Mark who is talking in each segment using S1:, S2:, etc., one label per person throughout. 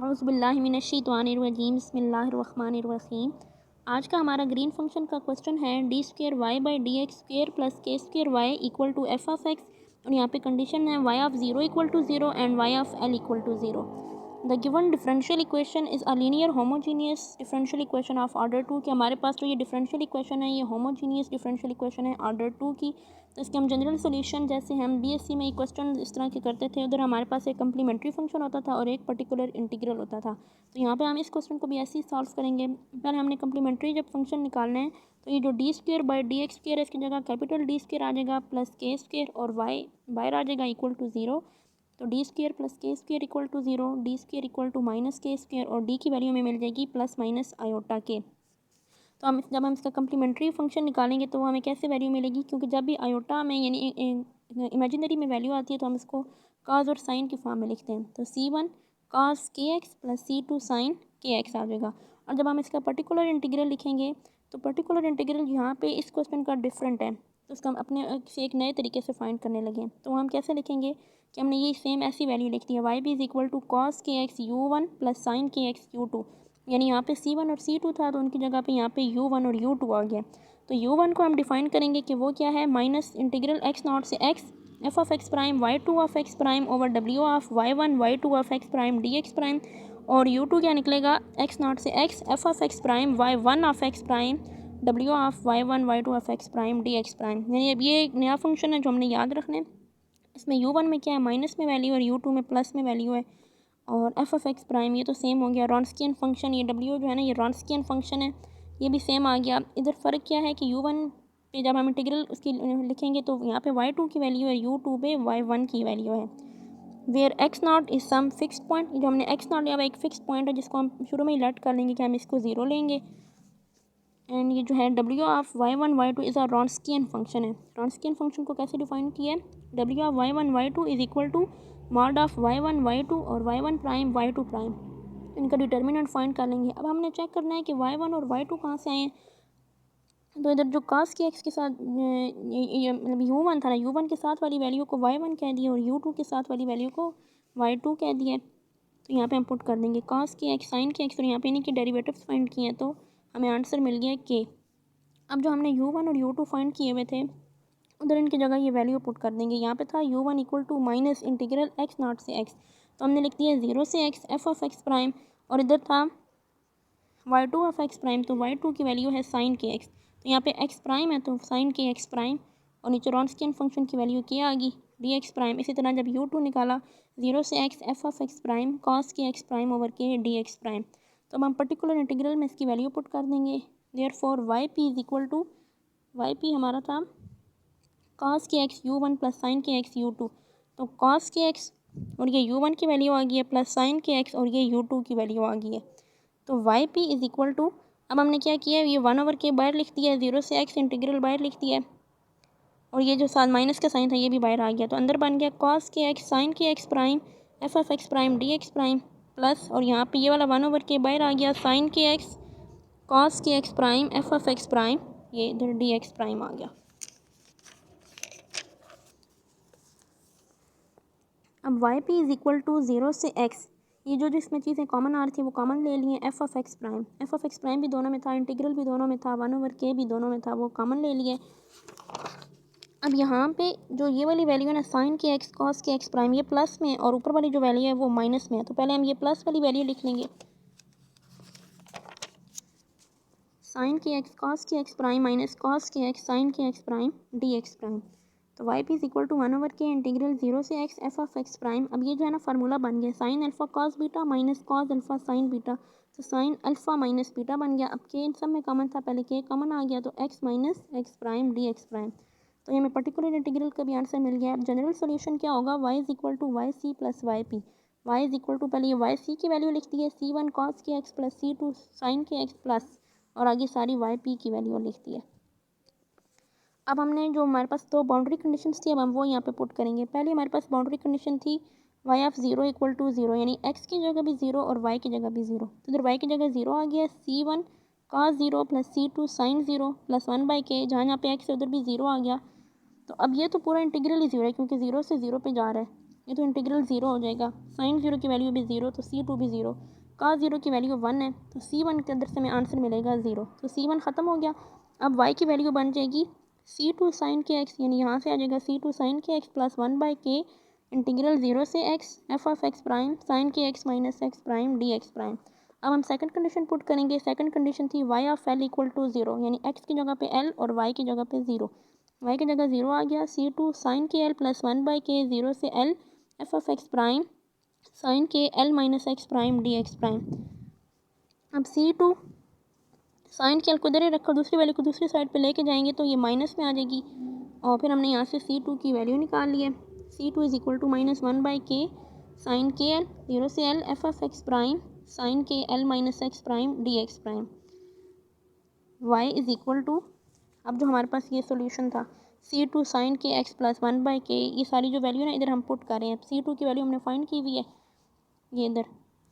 S1: औज़ुबिल्लाहिमिनश्शैतानिर्रजीम बिस्मिल्लाहिर्रहमानिर्रहीम। आज का हमारा ग्रीन फंक्शन का क्वेश्चन है d²y/dx² plus k² equal to F of X, और यहाँ पे कंडीशन है y of 0 equal to 0 and y of l equal to 0। The given differential equation is a linear homogeneous differential equation of order 2 कि हमारे पास जो ये differential equation है ये होमोजीनियस डिफरेंशियल इक्वेशन है ऑर्डर 2 की। तो इसके हम जनरल सोल्यूशन जैसे हम बीएससी में क्वेश्चन इस तरह के करते थे, उधर हमारे पास एक कम्प्लीमेंट्री फंक्शन होता था और एक पर्टिकुलर इंटीग्रल होता था। तो यहाँ पे हम इस क्वेश्चन को भी ऐसे ही सॉल्व करेंगे। पहले हमने कम्प्लीमेंट्री जब फंक्शन निकालना है तो ये जो d²/dx² है इसकी जगह कैपिटल D² आ जाएगा प्लस k² और y बाहर आ जाएगा इक्वल टू 0। तो d² plus k² equal to 0, d² equal to minus k² और d की वैल्यू हमें मिल जाएगी प्लस माइनस आयोटा के। तो जब हम इसका कम्प्लीमेंट्री फंक्शन निकालेंगे तो हमें कैसे वैल्यू मिलेगी, क्योंकि जब भी आयोटा में यानी इमेजिनरी में वैल्यू आती है तो हम इसको काज और साइन की फॉर्म में लिखते हैं। तो c1 cos kx plus c2 sin kx आ जाएगा। और जब हम इसका पर्टिकुलर इंटीग्रल लिखेंगे तो पर्टिकुलर इंटीग्रल यहाँ पे इस क्वेश्चन का डिफरेंट है, तो उसका हम अपने से एक नए तरीके से फाइंड करने लगे। तो हम कैसे लिखेंगे कि हमने ये सेम ऐसी वैल्यू लिख दी है y भी is equal to cos kx u1 plus sin kx u2, यानी यहाँ पे c1 और c2 था तो उनकी जगह पे यहाँ पे u1 और u2 आ गया। तो u1 को हम डिफाइन करेंगे कि वो क्या है, माइनस इंटीग्रल x नॉट से x f of x prime y2 of x prime over w of y1 y2 of x prime dx prime, और u2 क्या निकलेगा x नॉट से x f of x prime y1 of x prime w of y1 y2 of x prime dx prime. यानी अब ये एक नया function है जो हमने याद रखना है। इसमें u1 में क्या है, माइनस में वैल्यू और u2 में प्लस में वैल्यू है, और एफ ऑफ एक्स प्राइम ये तो सेम हो गया। रॉन्स्कियन फंक्शन ये डब्ल्यू जो है ना ये रॉन्स्कियन फंक्शन है, ये भी सेम आ गया। इधर फ़र्क क्या है कि u1 पे जब हम इंटीग्रल उसकी लिखेंगे तो यहाँ पे y2 की वैल्यू है, u2 पे y1 की वैल्यू है। Where x naught is some fix point, जो हमने x नॉट लिया हुआ एक फिक्स पॉइंट है जिसको हम शुरू में ही लेट कर लेंगे कि हम इसको 0 लेंगे। एंड ये जो है w of y1 y2 is a Wronskian function है। रॉन्स्कियन फंक्शन को कैसे डिफाइन किया है, w of y1 y2 is equal to mod of y1 y2 और y1 प्राइम y2 प्राइम, इनका डिटर्मिनेंट फाइंड कर लेंगे। अब हमने चेक करना है कि y1 और y2 कहाँ से आए हैं। तो इधर जो cos के x के साथ मतलब u1 था ना, u1 के साथ वाली वैल्यू को y1 कह दिया और u2 के साथ वाली वैल्यू को y2 कह दिया। तो यहाँ पे हम पुट कर देंगे cos K x sin K x, और यहाँ पे इनके डेरिवेटिव्स फाइंड किए हैं तो हमें आंसर मिल गया k। अब जो हमने u1 और u2 फाइंड किए हुए थे उधर इनकी जगह ये वैल्यू पुट कर देंगे। यहाँ पे था u1 equal to minus integral x naught से x, तो हमने लिख दिया 0 से x f of x prime, और इधर था y2 ऑफ x प्राइम, तो y2 की वैल्यू है sin के x, तो यहाँ पे x प्राइम है तो sin के x प्राइम, और नीचे रॉन्स्कियन फंक्शन की वैल्यू क्या आ गई dx प्राइम। इसी तरह जब u2 निकाला 0 से x f of x prime cos K x prime over के dx प्राइम, तो अब हम पर्टिकुलर इंटीग्रल में इसकी वैल्यू पुट कर देंगे। Therefore yp is equal to yp हमारा था cos K x u1 plus sin K x u2, तो cos के x और ये u1 की वैल्यू आ गई है प्लस sin के x और ये u2 की वैल्यू आ गई है। तो yp इज़ इक्वल टू, अब हमने क्या किया है, ये 1 ओवर के बाहर लिख दिया है, 0 से x इंटीग्रल बाहर लिख दिया है, और ये जो साथ माइनस का साइन था ये भी बाहर आ गया, तो अंदर बन गया cos K x sin K x prime f of x prime dx prime plus, और यहाँ पे ये वाला 1 ओवर के बाहर आ गया sin K x cos K x prime f of x prime, ये इधर dx प्राइम आ गया। अब yp इज़ इक्वल टू 0 से x, ये जो इसमें चीज़ें कॉमन आ रही थी वो कॉमन ले लिए। f of x prime, f of x prime भी दोनों में था, इंटीग्रल भी दोनों में था, 1 ओवर के भी दोनों में था, वो कॉमन ले लिए। अब यहाँ पे जो ये वाली वैल्यू है ना sin K x cos K x prime, ये प्लस में और ऊपर वाली जो वैल्यू है वो माइनस में है, तो पहले हम ये प्लस वाली वैल्यू लिख लेंगे, sin K x cos K x prime minus cos K x sin K x prime dx prime. तो y p is equal to 1 over K integral 0 से x f of x prime. अब ये जो है ना formula बन गया sin alpha cos beta minus cos alpha sin beta, तो sin अल्फ़ा माइनस बीटा बन गया। अब के इन सब में कॉमन था, पहले के कॉमन आ गया तो x minus x prime dx prime, तो ये हमें पर्टिकुलर इंटीग्रल का भी आंसर मिल गया। अब जनरल सोल्यूशन क्या होगा, y is equal to Y C plus Y P. Y is equal to पहले ये वाई सी की वैल्यू लिख दी है c1 cos K x plus c2 sin K x plus, और आगे सारी वाई पी की वैल्यू लिख दी है। अब हमने जो हमारे पास दो बाउंड्री कंडीशंस थी अब हम वो यहाँ पे पुट करेंगे। पहले हमारे पास बाउंड्री कंडीशन थी y ऑफ 0 इक्वल टू 0, यानी x की जगह भी 0 और y की जगह भी 0, तो इधर y की जगह 0 आ गया, c1 cos 0 plus c2 sin 0 plus 1 by के, जहाँ पे x है उधर भी 0 आ गया। तो अब ये तो पूरा इंटीग्रल ही 0 है क्योंकि 0 से 0 पे जा रहा है, ये तो इंटीग्रल ज़ीरो हो जाएगा। साइन ज़ीरो की वैल्यू भी ज़ीरो, तो C2 भी ज़ीरो। cos ज़ीरो की वैल्यू 1 है, तो C1 के अंदर से हमें आंसर मिलेगा ज़ीरो, तो C1 ख़त्म हो गया। अब y की वैल्यू बन जाएगी C2 साइन के x, यानी यहाँ से आ जाएगा C2 साइन के x plus 1/k integral zero से x f of x prime sine के x minus X prime D x prime. अब हम सेकंड कंडीशन पुट करेंगे। सेकंड कंडीशन थी y of l equal to zero, यानी x की जगह पे l और y की जगह पे ज़ीरो। y की जगह ज़ीरो आ गया, C2 sine K l plus 1/k zero से l f of x prime sine K l minus X prime D x prime. अब C2 साइन के l को इधर ही रखो, दूसरी वैल्यू को दूसरी साइड पे लेके जाएंगे तो ये माइनस में आ जाएगी, और फिर हमने यहाँ से C2 की वैल्यू निकाल ली है। C2 is equal to -1/k sine K l zero से l f of x prime sine K l minus X prime D x prime. y is equal to, अब जो हमारे पास ये सोल्यूशन था C2 साइन के x प्लस 1/k, ये सारी जो वैल्यू ना इधर हम पुट कर रहे हैं। C2 की वैल्यू हमने फाइंड की हुई है ये इधर,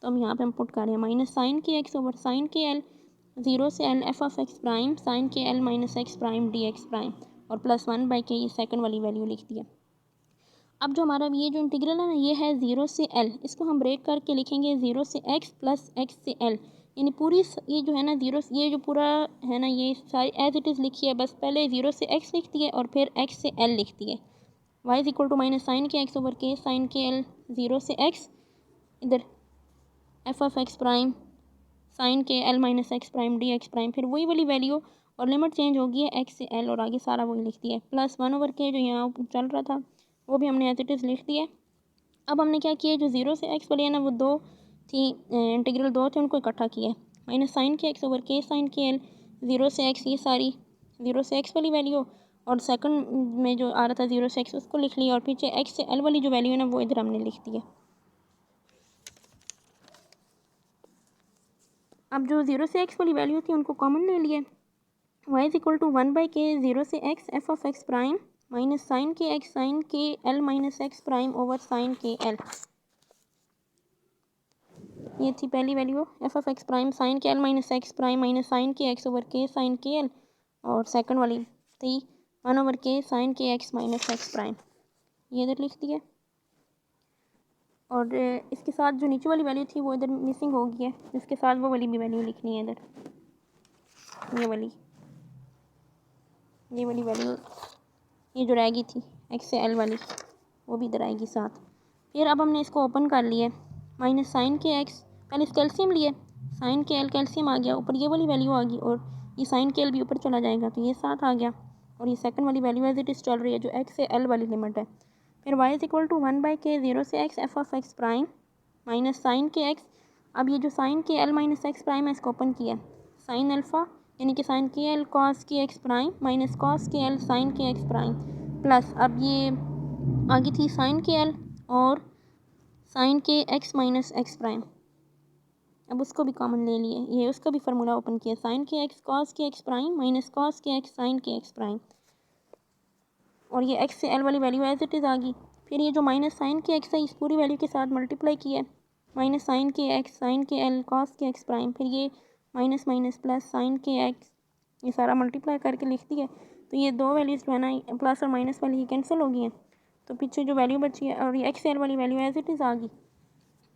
S1: तो हम यहाँ पे हम पुट कर रहे हैं माइनस साइन के x over sine K l zero से l f of x prime sine K l minus X prime D x prime, और प्लस 1/k ये सेकंड वाली वैल्यू लिख दी है। अब जो हमारा ये जो इंटीग्रल है ना, ये है ज़ीरो से l, इसको हम ब्रेक करके लिखेंगे ज़ीरो से x प्लस x से l, यानी पूरी ये जो है ना ज़ीरो, ये जो पूरा है ना ये सारी एज इट इज़ लिखी है, बस पहले ज़ीरो से x लिखती है और फिर x से l लिखती है। y is equal to minus sine के x over k sine K l zero से x, इधर f of x prime sine K l minus X prime D x prime, फिर वही वाली वैल्यू और लिमिट चेंज होगी है x से l, और आगे सारा वही लिख दिया है। प्लस 1/k जो यहाँ चल रहा था वो भी हमने एज इट इज़ लिख दिया है। अब हमने क्या किया, जो ज़ीरो से x वाली है ना वो दो थी, इंटीग्रल दो थे, उनको इकट्ठा किया है। माइनस साइन के x over k sine K l zero से x, ये सारी ज़ीरो से x वाली वैल्यू, और सेकंड में जो आ रहा था ज़ीरो से x उसको लिख लिया, और पीछे x से l वाली जो वैल्यू है ना वो इधर हमने लिख दी है। अब जो ज़ीरो से x वाली वैल्यू थी उनको कॉमन ले लिए। y is equal to 1/k zero से x f of x prime minus sine के x sine K l minus X prime over sine K l, ये थी पहली value f of x prime sine K l minus X prime minus sine के x over k sine K l, और second वाली थी 1/k sine के x minus X prime, ये इधर लिख दिया। और इसके साथ जो नीचे वाली वैल्यू थी वो इधर मिसिंग हो गई है, इसके साथ वो वाली भी वैल्यू लिखनी है इधर, ये वाली वैल्यू, ये जो रहेगी थी x से l वाली वो भी इधर आएगी साथ। फिर अब हमने इसको ओपन कर लिया, माइनस साइन के x, पहले इस कैल्शियम लिए, साइन के l कैल्शियम आ गया, ऊपर ये वाली वैल्यू आ गई, और ये साइन के l भी ऊपर चला जाएगा तो ये साथ आ गया, और ये सेकंड वाली वैल्यू एज इट इज़ चल रही है जो x से l वाली लिमिट है। फिर y is equal to 1/k zero से x f of x prime minus sine के x, अब ये जो sign K l minus X prime है इसको ओपन किया, साइन अल्फ़ा यानी कि sign K l cos K x prime minus cos K l sign के x प्राइम, प्लस अब ये आगे थी साइन के l और साइन के x माइनस एक्स प्राइम, अब उसको भी कॉमन ले लिए, ये उसका भी फार्मूला ओपन किया, साइन के x cos K x prime minus cos K x sine के x प्राइम, और ये x से l वाली वैल्यू एज इट इज़ आ गई। फिर ये जो माइनस साइन के x है इस पूरी वैल्यू के साथ मल्टीप्लाई किया, माइनस साइन के x sine K l cos K x prime, फिर ये माइनस माइनस प्लस साइन के x, ये सारा मल्टीप्लाई करके लिख दिया। तो ये दो वैल्यूज़ जो है ना प्लस और माइनस वाली ही कैंसिल हो गई हैं, तो पीछे जो वैल्यू बची है, और ये x से l वाली वैल्यू एज इट इज़ आ गई,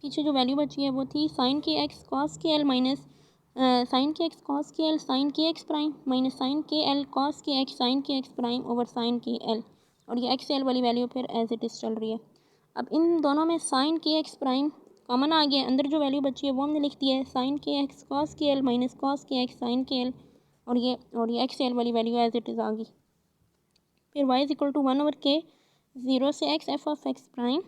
S1: पीछे जो वैल्यू बची है वो थी साइन के x cos K l minus sine के x cos K l sign के x prime minus sine K l cos K x sine के x prime over sine K l, और ये x से l वाली वैल्यू फिर as it is चल रही है। अब इन दोनों में साइन के x प्राइम कॉमन आ गया, अंदर जो वैल्यू बची है वो हमने लिख दिया है साइन के x cos K l minus cos K x sine K l, और ये x से l वाली वैल्यू एज इट इज़ आ गई। फिर y is equal to 1/k zero से x f of x prime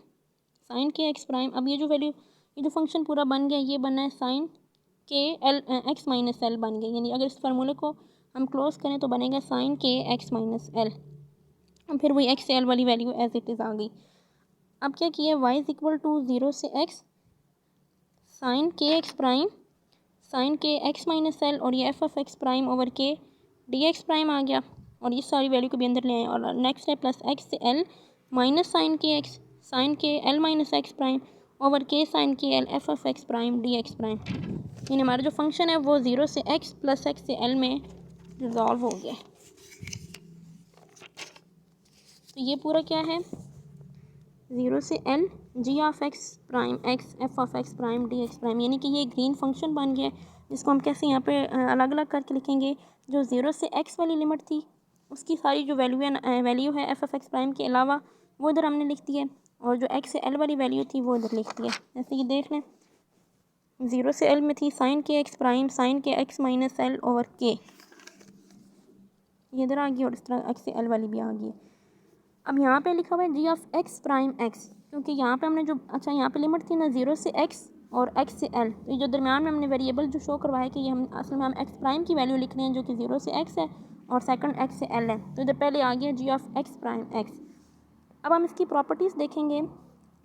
S1: sine के x प्राइम, अब ये जो वैल्यू, ये जो फंक्शन पूरा बन गया, ये बना है sine K l x minus l बन गया, यानी अगर इस फार्मूले को हम क्लोज करें तो बनेगा साइन के x माइनस l, फिर वही x से l वाली वैल्यू एज इट इज़ आ गई। अब क्या किया, y is equal to zero से x साइन के x प्राइम साइन के x माइनस l, और ये f of x prime over k d x prime आ गया, और ये सारी वैल्यू को भी अंदर ले आए, और नेक्स्ट है प्लस x से l माइनस साइन के x sine K l minus X prime over k sine K l f of x prime D x prime, यानी हमारा जो फंक्शन है वो ज़ीरो से x प्लस x से l में रिजॉल्व हो गया। तो ये पूरा क्या है, 0 से L G of x prime X F of x prime D x prime, यानी कि ये ग्रीन फंक्शन बन गया जिसको हम कैसे यहाँ पे अलग अलग करके लिखेंगे। जो 0 से x वाली लिमिट थी उसकी सारी जो वैल्यू है एफ ऑफ एक्स प्राइम के अलावा वो इधर हमने लिख दी है, और जो x से L वाली वैल्यू थी वो इधर लिख दी है। जैसे कि देख लें 0 से L में थी साइन के एक्स प्राइम साइन के एक्स माइनस एल ओवर के, ये इधर आ गई, और इस तरह x से L वाली भी आ गई। अब यहाँ पे लिखा हुआ है g of x prime x, क्योंकि यहाँ पे हमने जो अच्छा यहाँ पे लिमिट थी ना 0 से x और x से L, तो ये जो दरम्यान में हमने वेरिएबल जो शो करवाया कि ये हम असल में हम x प्राइम की वैल्यू लिख रहे हैं जो कि 0 से x है और सेकंड x से L है, तो इधर पहले आ गया जी ऑफ एक्स प्राइम एक्स। अब हम इसकी प्रॉपर्टीज़ देखेंगे।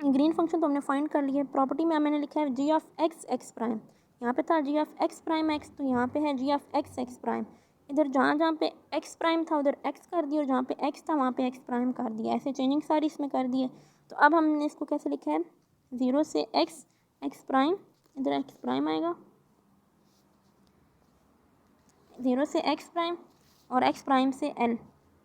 S1: ग्रीन फंक्शन तो हमने फाइंड कर लिया, प्रॉपर्टी में मैंने लिखा है g of x x prime, यहाँ पे था जी ऑफ एक्स प्राइम एक्स, तो यहाँ पे है g of x x prime. इधर जहाँ जहाँ पे एक्स प्राइम था उधर एक्स कर दिया, और जहाँ पे एक्स था वहाँ पे एक्स प्राइम कर दिया, ऐसे चेंजिंग सारी इसमें कर दी है। तो अब हमने इसको कैसे लिखा है 0 से एक्स एक्स प्राइम, इधर एक्स प्राइम आएगा 0 से एक्स प्राइम और एक्स प्राइम से एल,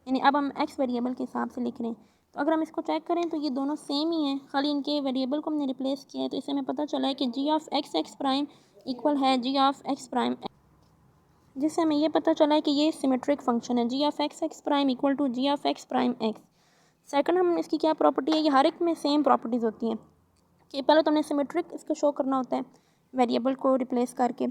S1: यानी अब हम एक्स वेरिएबल के हिसाब से लिख रहे हैं। तो अगर हम इसको चेक करें तो ये दोनों सेम ही हैं, खाली इनके वेरिएबल को हमने रिप्लेस किया है। तो इससे हमें पता चला है कि g of x x prime equal है जी ऑफ एक्स प्राइम, जिससे हमें ये पता चला है कि ये सिमेट्रिक फंक्शन है। G of x x prime equal to g of x prime x. Second हम इसकी क्या प्रॉपर्टी है, ये हर एक में सेम प्रॉपर्टीज़ होती हैं कि पहले तो हमने सिमेट्रिक इसको शो करना होता है वेरिएबल को रिप्लेस करके।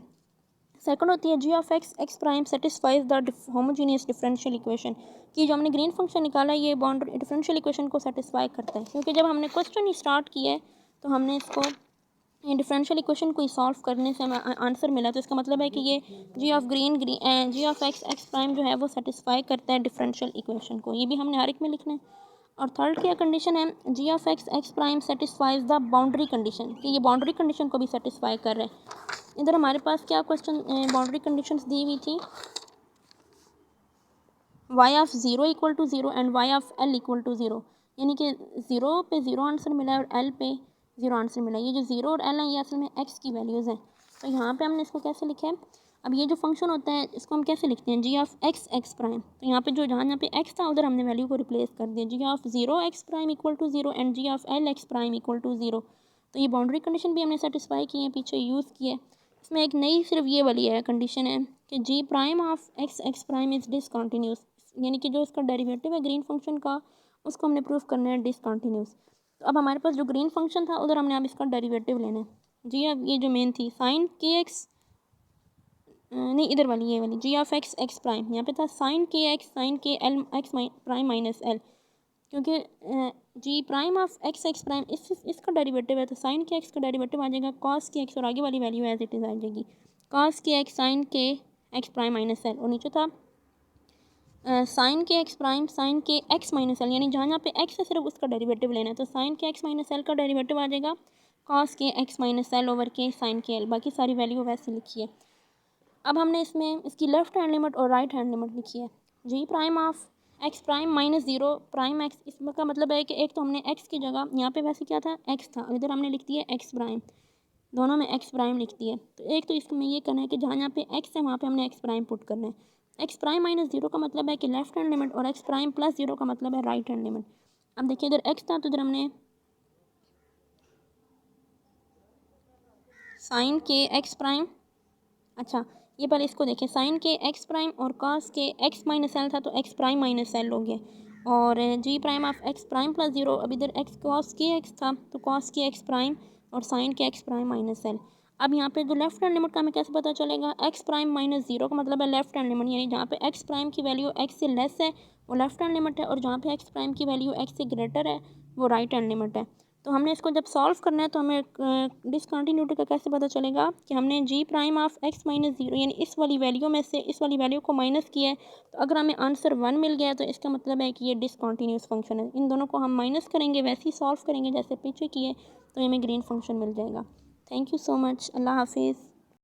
S1: सेकंड होती है g of x x prime satisfies the homogeneous differential equation, कि जो हमने ग्रीन फंक्शन निकाला है ये बाउंड्री डिफरेंशियल इक्वेशन को सेटिस्फाई करता है। क्योंकि जब हमने क्वेश्चन ही स्टार्ट किया है तो हमने इसको डिफरेंशियल इक्वेशन को ही सॉल्व करने से हमें आंसर मिला, तो इसका मतलब है कि ये g of g of x x prime जो है वो सेटिस्फाई करता है डिफरेंशियल इक्वेशन को, ये भी हमने हर एक में लिखना है। और थर्ड क्या कंडीशन है, g of x x prime satisfies the boundary condition, कि ये बाउंड्री कंडीशन को भी सेटिस्फाई कर रहा है। इधर हमारे पास क्या क्वेश्चन बाउंड्री कंडीशंस दी हुई थी, y of 0 equal to 0 and y of l equal to 0, यानी कि 0 पे 0 आंसर मिला है और l पे 0 आंसर मिला है। ये जो 0 और l है ये असल में x की वैल्यूज़ हैं। तो यहाँ पे हमने इसको कैसे लिखा है, अब ये जो फंक्शन होता है इसको हम कैसे लिखते हैं, जी ऑफ एक्स एक्स प्राइम, तो यहाँ पे जो जहाँ पे x था उधर हमने वैल्यू को रिप्लेस कर दिया, g of 0 x prime equal to 0 and g of l x prime equal to 0। तो ये बाउंड्री कंडीशन भी हमने सेटिस्फाई की है, पीछे यूज़ की है। इसमें एक नई सिर्फ ये वाली है कंडीशन है कि g prime of x x prime is discontinuous, यानी कि जो इसका डेरिवेटिव है ग्रीन फंक्शन का उसको हमने प्रूफ करना है डिसकंटिन्यूस। तो अब हमारे पास जो ग्रीन फंक्शन था उधर हमने अब इसका डेरिवेटिव लेना है। जी अब ये जो मेन थी साइन के एक्स, नहीं इधर वाली ये वाली g of x x prime, यहाँ पे था साइन के l x prime minus l, क्योंकि g prime of x x prime इसका डेरिवेटिव है, तो साइन के एक्स का डेरिवेटिव आ जाएगा कॉस के एक्स, और आगे वाली वैल्यू एज इट इज़ आ जाएगी कॉस के एक्स साइन के एक्स प्राइम माइनस एल, और नीचे था साइन के एक्स प्राइम साइन के एक्स माइनस एल, यानी जहाँ जहाँ पे एक्स है सिर्फ उसका डेरिवेटिव लेना है। तो साइन के एक्स माइनस एल का डेरिवेटिव आ जाएगा कॉस के एक्स माइनस एल ओवर के साइन के एल, बाकी सारी वैल्यू वैसे लिखी है। अब हमने इसमें इसकी लेफ्ट हैंड लिमिट और राइट हैंड लिमिट लिखी है। G prime of x prime minus 0 prime x, इसका मतलब है कि एक तो हमने एक्स की जगह यहाँ पे वैसे क्या था एक्स था, इधर हमने लिख दिया एक्स प्राइम, दोनों में एक्स प्राइम लिख दिया। तो एक तो इसमें ये करना है कि जहाँ जहाँ पे एक्स है वहाँ पे हमने एक्स प्राइम पुट करना है। एक्स प्राइम माइनस 0 का मतलब है कि लेफ्ट हैंड लिमिट, और एक्स प्राइम प्लस 0 का मतलब है राइट हैंड लिमिट। अब देखिए इधर एक्स था तो इधर हमने साइन के एक्स प्राइम, अच्छा ये पहले इसको देखें, साइन के एक्स प्राइम और कॉस के एक्स माइनस एल था तो एक्स प्राइम माइनस एल हो गया, और g prime of x prime plus 0, अब इधर एक्स कॉस के एक्स था तो कॉस के एक्स प्राइम और साइन के एक्स प्राइम माइनस एल। अब यहाँ पे जो लेफ्ट हैंड लिमिट का हमें कैसे पता चलेगा, एक्स प्राइम माइनस 0 का मतलब है लेफ्ट हैंड लिमिट, यानी जहाँ पे एक्स प्राइम की वैल्यू एक्स से लेस है वो लेफ्ट हैंड लिमिट है, और जहाँ पे एक्स प्राइम की वैल्यू एक्स से ग्रेटर है वो राइट हैंड लिमिट है। तो हमने इसको जब सॉल्व करना है तो हमें डिसकंटिन्यूटी का कैसे पता चलेगा कि हमने जी प्राइम ऑफ एक्स माइनस 0 यानी इस वाली वैल्यू में से इस वाली वैल्यू को माइनस किया है, तो अगर हमें आंसर 1 मिल गया तो इसका मतलब है कि ये डिसकंटिन्यूस फंक्शन है। इन दोनों को हम माइनस करेंगे, वैसे ही सॉल्व करेंगे जैसे पीछे किए, तो हमें ग्रीन फंक्शन मिल जाएगा। थैंक यू सो मच, अल्लाह हाफिज़।